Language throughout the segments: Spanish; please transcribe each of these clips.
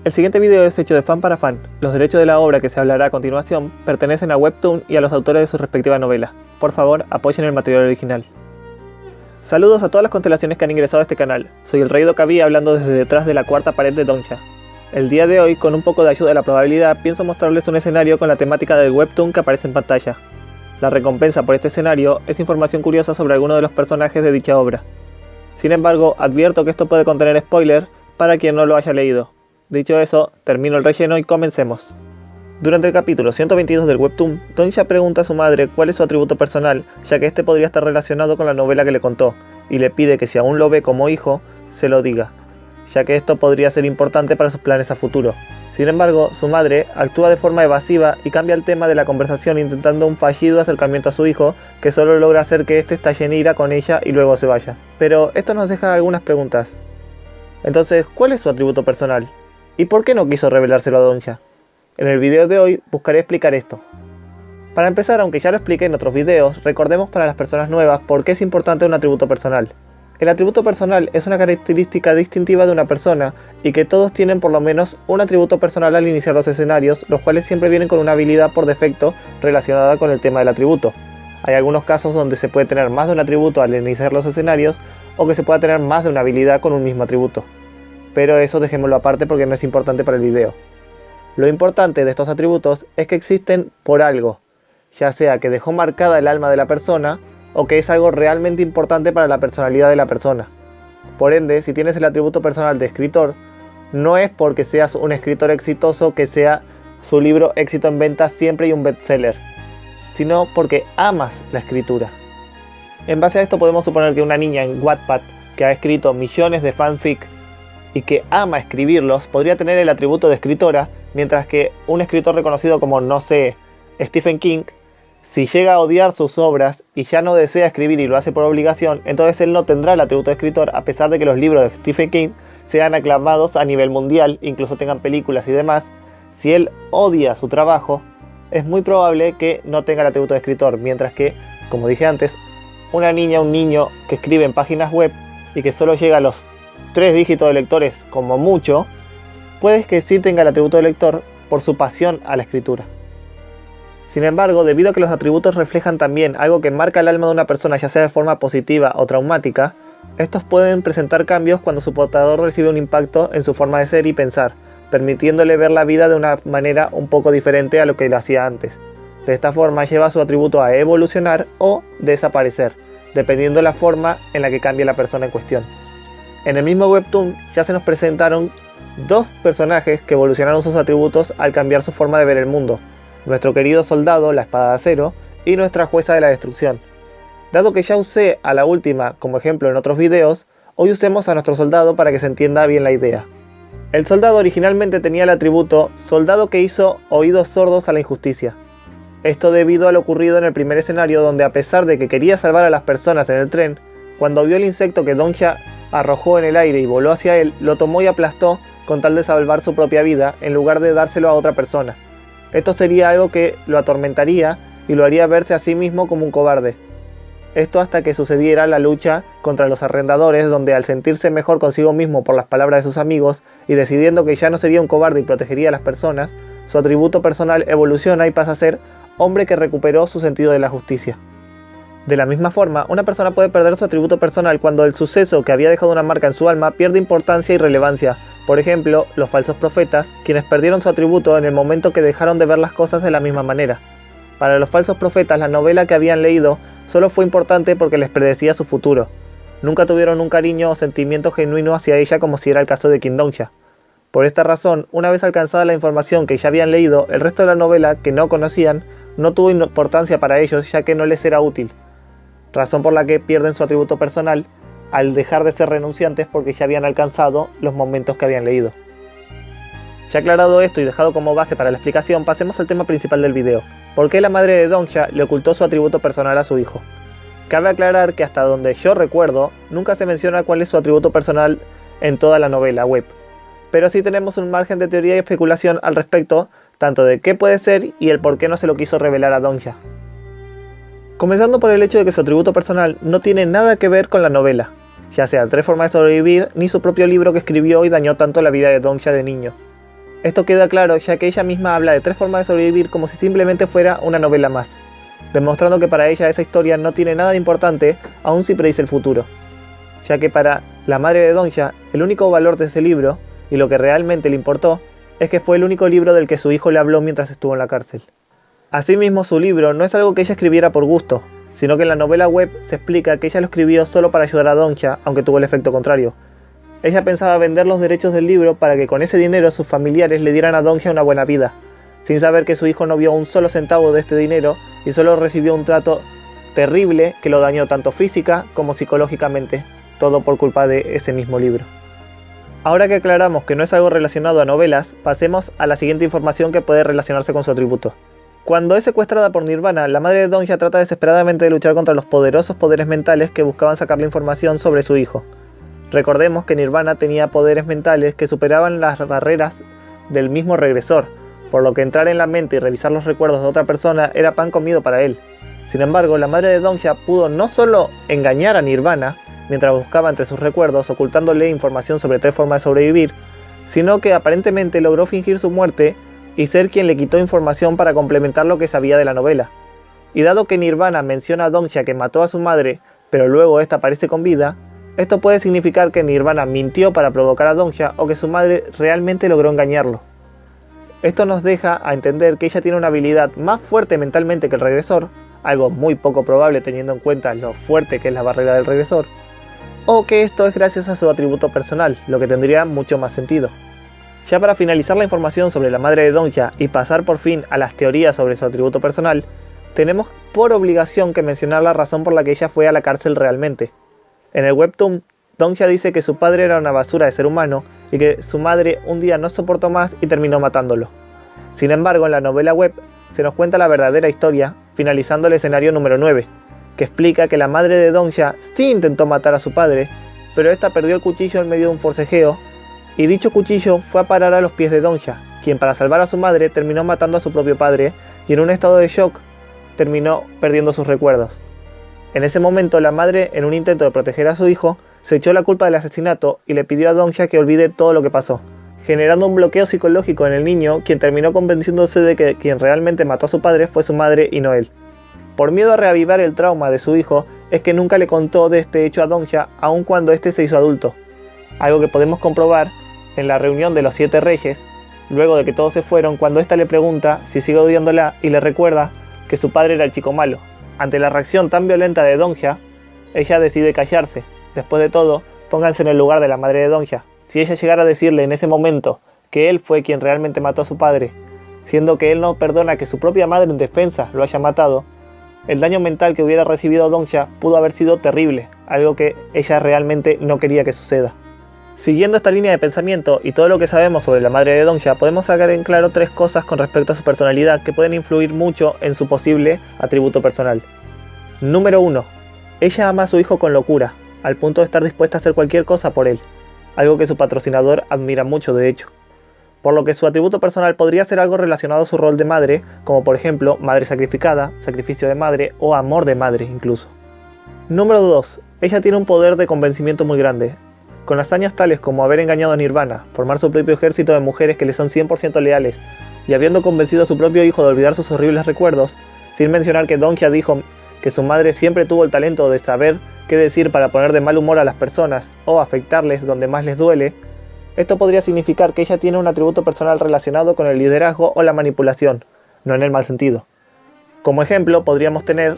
El siguiente video es hecho de fan para fan. Los derechos de la obra que se hablará a continuación pertenecen a Webtoon y a los autores de sus respectivas novelas. Por favor, apoyen el material original. Saludos a todas las constelaciones que han ingresado a este canal. Soy el Rey Dokabi hablando desde detrás de la cuarta pared de Donsha. El día de hoy, con un poco de ayuda de la probabilidad, pienso mostrarles un escenario con la temática del Webtoon que aparece en pantalla. La recompensa por este escenario es información curiosa sobre alguno de los personajes de dicha obra. Sin embargo, advierto que esto puede contener spoiler para quien no lo haya leído. Dicho eso, termino el relleno y comencemos. Durante el capítulo 122 del Webtoon, Donsha pregunta a su madre cuál es su atributo personal, ya que este podría estar relacionado con la novela que le contó, y le pide que si aún lo ve como hijo, se lo diga, ya que esto podría ser importante para sus planes a futuro. Sin embargo, su madre actúa de forma evasiva y cambia el tema de la conversación intentando un fallido acercamiento a su hijo, que solo logra hacer que éste estalle en ira con ella y luego se vaya. Pero esto nos deja algunas preguntas. Entonces, ¿cuál es su atributo personal? ¿Y por qué no quiso revelárselo a Donsha? En el video de hoy buscaré explicar esto. Para empezar, aunque ya lo expliqué en otros videos, recordemos para las personas nuevas por qué es importante un atributo personal. El atributo personal es una característica distintiva de una persona y que todos tienen por lo menos un atributo personal al iniciar los escenarios, los cuales siempre vienen con una habilidad por defecto relacionada con el tema del atributo. Hay algunos casos donde se puede tener más de un atributo al iniciar los escenarios o que se pueda tener más de una habilidad con un mismo atributo. Pero eso dejémoslo aparte porque no es importante para el video. Lo importante de estos atributos es que existen por algo, ya sea que dejó marcada el alma de la persona o que es algo realmente importante para la personalidad de la persona. Por ende, si tienes el atributo personal de escritor, no es porque seas un escritor exitoso que sea su libro éxito en ventas siempre y un bestseller, sino porque amas la escritura. En base a esto podemos suponer que una niña en Wattpad que ha escrito millones de fanfic y que ama escribirlos podría tener el atributo de escritora, mientras que un escritor reconocido como, no sé, Stephen King, si llega a odiar sus obras y ya no desea escribir y lo hace por obligación, entonces él no tendrá el atributo de escritor, a pesar de que los libros de Stephen King sean aclamados a nivel mundial, incluso tengan películas y demás. Si él odia su trabajo, es muy probable que no tenga el atributo de escritor, mientras que, como dije antes, una niña o un niño que escribe en páginas web y que solo llega a los 3 dígitos de lectores como mucho, puede que sí tenga el atributo de lector por su pasión a la escritura. Sin embargo, debido a que los atributos reflejan también algo que marca el alma de una persona, ya sea de forma positiva o traumática, estos pueden presentar cambios cuando su portador recibe un impacto en su forma de ser y pensar, permitiéndole ver la vida de una manera un poco diferente a lo que lo hacía antes. De esta forma lleva su atributo a evolucionar o desaparecer, dependiendo de la forma en la que cambie la persona en cuestión. En el mismo Webtoon ya se nos presentaron dos personajes que evolucionaron sus atributos al cambiar su forma de ver el mundo: nuestro querido soldado, la espada de acero, y nuestra jueza de la destrucción. Dado que ya usé a la última como ejemplo en otros videos, hoy usemos a nuestro soldado para que se entienda bien la idea. El soldado originalmente tenía el atributo soldado que hizo oídos sordos a la injusticia. Esto debido a lo ocurrido en el primer escenario, donde a pesar de que quería salvar a las personas en el tren, cuando vio el insecto que Donsha arrojó en el aire y voló hacia él, lo tomó y aplastó con tal de salvar su propia vida en lugar de dárselo a otra persona. Esto sería algo que lo atormentaría y lo haría verse a sí mismo como un cobarde. Esto hasta que sucediera la lucha contra los arrendadores, donde al sentirse mejor consigo mismo por las palabras de sus amigos y decidiendo que ya no sería un cobarde y protegería a las personas, su atributo personal evoluciona y pasa a ser hombre que recuperó su sentido de la justicia. De la misma forma, una persona puede perder su atributo personal cuando el suceso que había dejado una marca en su alma pierde importancia y relevancia. Por ejemplo, los falsos profetas, quienes perdieron su atributo en el momento que dejaron de ver las cosas de la misma manera. Para los falsos profetas, la novela que habían leído solo fue importante porque les predecía su futuro. Nunca tuvieron un cariño o sentimiento genuino hacia ella, como si era el caso de King Donsha. Por esta razón, una vez alcanzada la información que ya habían leído, el resto de la novela, que no conocían, no tuvo importancia para ellos, ya que no les era útil. Razón por la que pierden su atributo personal al dejar de ser renunciantes, porque ya habían alcanzado los momentos que habían leído. Ya aclarado esto y dejado como base para la explicación, pasemos al tema principal del video: ¿por qué la madre de Donsha le ocultó su atributo personal a su hijo? Cabe aclarar que hasta donde yo recuerdo, nunca se menciona cuál es su atributo personal en toda la novela web, pero sí tenemos un margen de teoría y especulación al respecto, tanto de qué puede ser y el por qué no se lo quiso revelar a Donsha. Comenzando por el hecho de que su atributo personal no tiene nada que ver con la novela, ya sea 3 formas de sobrevivir, ni su propio libro que escribió y dañó tanto la vida de Donsha de niño. Esto queda claro ya que ella misma habla de 3 formas de sobrevivir como si simplemente fuera una novela más, demostrando que para ella esa historia no tiene nada de importante, aun si predice el futuro, ya que para la madre de Dongya el único valor de ese libro, y lo que realmente le importó, es que fue el único libro del que su hijo le habló mientras estuvo en la cárcel. Asimismo, su libro no es algo que ella escribiera por gusto, sino que en la novela web se explica que ella lo escribió solo para ayudar a Dongya, aunque tuvo el efecto contrario. Ella pensaba vender los derechos del libro para que con ese dinero sus familiares le dieran a Dongya una buena vida, sin saber que su hijo no vio un solo centavo de este dinero y solo recibió un trato terrible que lo dañó tanto física como psicológicamente, todo por culpa de ese mismo libro. Ahora que aclaramos que no es algo relacionado a novelas, pasemos a la siguiente información que puede relacionarse con su atributo. Cuando es secuestrada por Nirvana, la madre de Dongya trata desesperadamente de luchar contra los poderosos poderes mentales que buscaban sacarle información sobre su hijo. Recordemos que Nirvana tenía poderes mentales que superaban las barreras del mismo regresor, por lo que entrar en la mente y revisar los recuerdos de otra persona era pan comido para él. Sin embargo, la madre de Dongya pudo no solo engañar a Nirvana mientras buscaba entre sus recuerdos ocultándole información sobre 3 formas de sobrevivir, sino que aparentemente logró fingir su muerte y ser quien le quitó información para complementar lo que sabía de la novela. Y dado que Nirvana menciona a Dongya que mató a su madre, pero luego esta aparece con vida, esto puede significar que Nirvana mintió para provocar a Dongya o que su madre realmente logró engañarlo. Esto nos deja a entender que ella tiene una habilidad más fuerte mentalmente que el regresor, algo muy poco probable teniendo en cuenta lo fuerte que es la barrera del regresor, o que esto es gracias a su atributo personal, lo que tendría mucho más sentido. Ya para finalizar la información sobre la madre de Dongya y pasar por fin a las teorías sobre su atributo personal, tenemos por obligación que mencionar la razón por la que ella fue a la cárcel realmente. En el webtoon, Dongya dice que su padre era una basura de ser humano y que su madre un día no soportó más y terminó matándolo. Sin embargo, en la novela web se nos cuenta la verdadera historia, finalizando el escenario número 9, que explica que la madre de Dongya sí intentó matar a su padre, pero esta perdió el cuchillo en medio de un forcejeo, y dicho cuchillo fue a parar a los pies de Dongya, quien para salvar a su madre terminó matando a su propio padre y en un estado de shock terminó perdiendo sus recuerdos. En ese momento la madre, en un intento de proteger a su hijo, se echó la culpa del asesinato y le pidió a Dongya que olvide todo lo que pasó, generando un bloqueo psicológico en el niño, quien terminó convenciéndose de que quien realmente mató a su padre fue su madre y no él. Por miedo a reavivar el trauma de su hijo, es que nunca le contó de este hecho a Dongya aun cuando este se hizo adulto, algo que podemos comprobar en la reunión de los 7 reyes, luego de que todos se fueron, cuando ésta le pregunta si sigue odiándola y le recuerda que su padre era el chico malo. Ante la reacción tan violenta de Dongya, ella decide callarse. Después de todo, pónganse en el lugar de la madre de Dongya. Si ella llegara a decirle en ese momento que él fue quien realmente mató a su padre, siendo que él no perdona que su propia madre en defensa lo haya matado, el daño mental que hubiera recibido Dongya pudo haber sido terrible, algo que ella realmente no quería que suceda. Siguiendo esta línea de pensamiento y todo lo que sabemos sobre la madre de Dongya, podemos sacar en claro 3 cosas con respecto a su personalidad que pueden influir mucho en su posible atributo personal. Número 1. Ella ama a su hijo con locura, al punto de estar dispuesta a hacer cualquier cosa por él, algo que su patrocinador admira mucho de hecho. Por lo que su atributo personal podría ser algo relacionado a su rol de madre, como por ejemplo madre sacrificada, sacrificio de madre o amor de madre incluso. Número 2. Ella tiene un poder de convencimiento muy grande. Con hazañas tales como haber engañado a Nirvana, formar su propio ejército de mujeres que le son 100% leales, y habiendo convencido a su propio hijo de olvidar sus horribles recuerdos, sin mencionar que Dongya dijo que su madre siempre tuvo el talento de saber qué decir para poner de mal humor a las personas o afectarles donde más les duele, esto podría significar que ella tiene un atributo personal relacionado con el liderazgo o la manipulación, no en el mal sentido. Como ejemplo, podríamos tener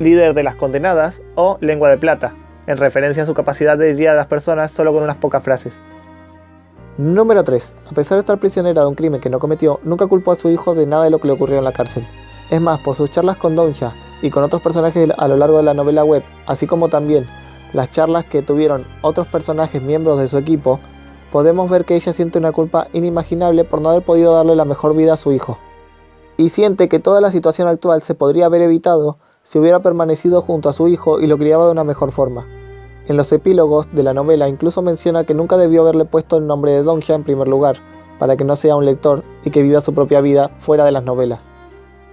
líder de las condenadas o lengua de plata, en referencia a su capacidad de herir a las personas solo con unas pocas frases. Número 3. A pesar de estar prisionera de un crimen que no cometió, nunca culpó a su hijo de nada de lo que le ocurrió en la cárcel. Es más, por sus charlas con Dongya y con otros personajes a lo largo de la novela web, así como también las charlas que tuvieron otros personajes miembros de su equipo, podemos ver que ella siente una culpa inimaginable por no haber podido darle la mejor vida a su hijo. Y siente que toda la situación actual se podría haber evitado si hubiera permanecido junto a su hijo y lo criaba de una mejor forma. En los epílogos de la novela incluso menciona que nunca debió haberle puesto el nombre de Dongya en primer lugar, para que no sea un lector y que viva su propia vida fuera de las novelas.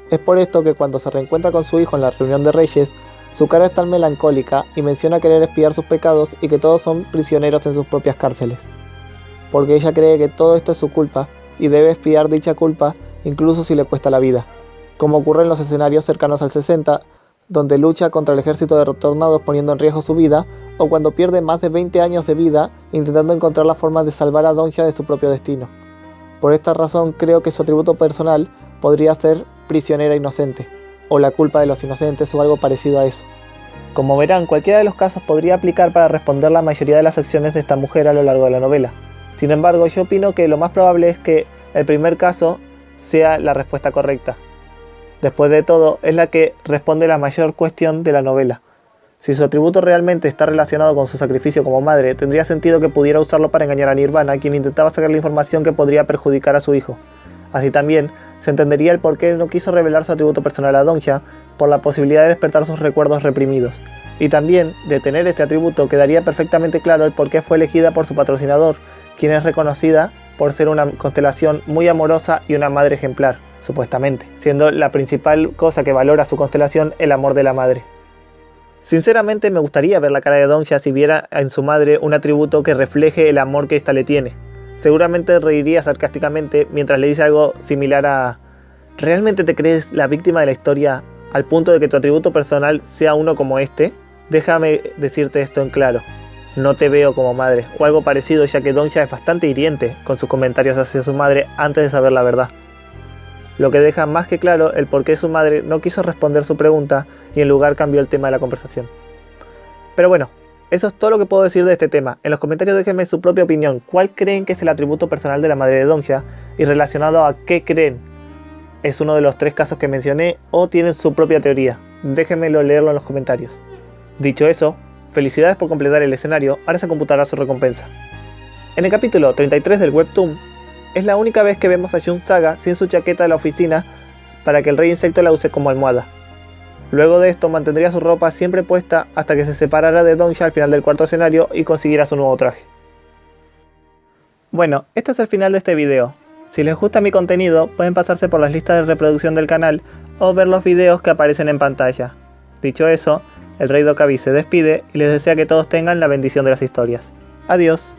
Es por esto que cuando se reencuentra con su hijo en la reunión de reyes, su cara es tan melancólica y menciona querer expiar sus pecados y que todos son prisioneros en sus propias cárceles. Porque ella cree que todo esto es su culpa y debe expiar dicha culpa incluso si le cuesta la vida, como ocurre en los escenarios cercanos al 60, donde lucha contra el ejército de retornados poniendo en riesgo su vida, o cuando pierde más de 20 años de vida intentando encontrar la forma de salvar a Dongxia de su propio destino. Por esta razón creo que su atributo personal podría ser prisionera inocente, o la culpa de los inocentes o algo parecido a eso. Como verán, cualquiera de los casos podría aplicar para responder la mayoría de las acciones de esta mujer a lo largo de la novela. Sin embargo, yo opino que lo más probable es que el primer caso sea la respuesta correcta. Después de todo, es la que responde la mayor cuestión de la novela. Si su atributo realmente está relacionado con su sacrificio como madre, tendría sentido que pudiera usarlo para engañar a Nirvana, quien intentaba sacar la información que podría perjudicar a su hijo. Así también, se entendería el por qué no quiso revelar su atributo personal a Dongxia, por la posibilidad de despertar sus recuerdos reprimidos. Y también, de tener este atributo, quedaría perfectamente claro el por qué fue elegida por su patrocinador, quien es reconocida por ser una constelación muy amorosa y una madre ejemplar, supuestamente, siendo la principal cosa que valora su constelación el amor de la madre. Sinceramente me gustaría ver la cara de Dongxia si viera en su madre un atributo que refleje el amor que ésta le tiene. Seguramente reiría sarcásticamente mientras le dice algo similar a: ¿realmente te crees la víctima de la historia al punto de que tu atributo personal sea uno como este? Déjame decirte esto en claro, no te veo como madre, o algo parecido, ya que Dongxia es bastante hiriente con sus comentarios hacia su madre antes de saber la verdad. Lo que deja más que claro el por qué su madre no quiso responder su pregunta y en lugar cambió el tema de la conversación. Pero bueno, eso es todo lo que puedo decir de este tema. En los comentarios déjenme su propia opinión. ¿Cuál creen que es el atributo personal de la madre de Dongxia? Y relacionado a qué creen. ¿Es uno de los 3 casos que mencioné o tienen su propia teoría? Déjenmelo leerlo en los comentarios. Dicho eso, felicidades por completar el escenario, ahora se computará su recompensa. En el capítulo 33 del webtoon, es la única vez que vemos a Jun Saga sin su chaqueta de la oficina para que el rey insecto la use como almohada. Luego de esto mantendría su ropa siempre puesta hasta que se separara de Dongxia al final del 4º escenario y consiguiera su nuevo traje. Bueno, este es el final de este video. Si les gusta mi contenido, pueden pasarse por las listas de reproducción del canal o ver los videos que aparecen en pantalla. Dicho eso, el Rey Dokkaebi se despide y les desea que todos tengan la bendición de las historias. Adiós.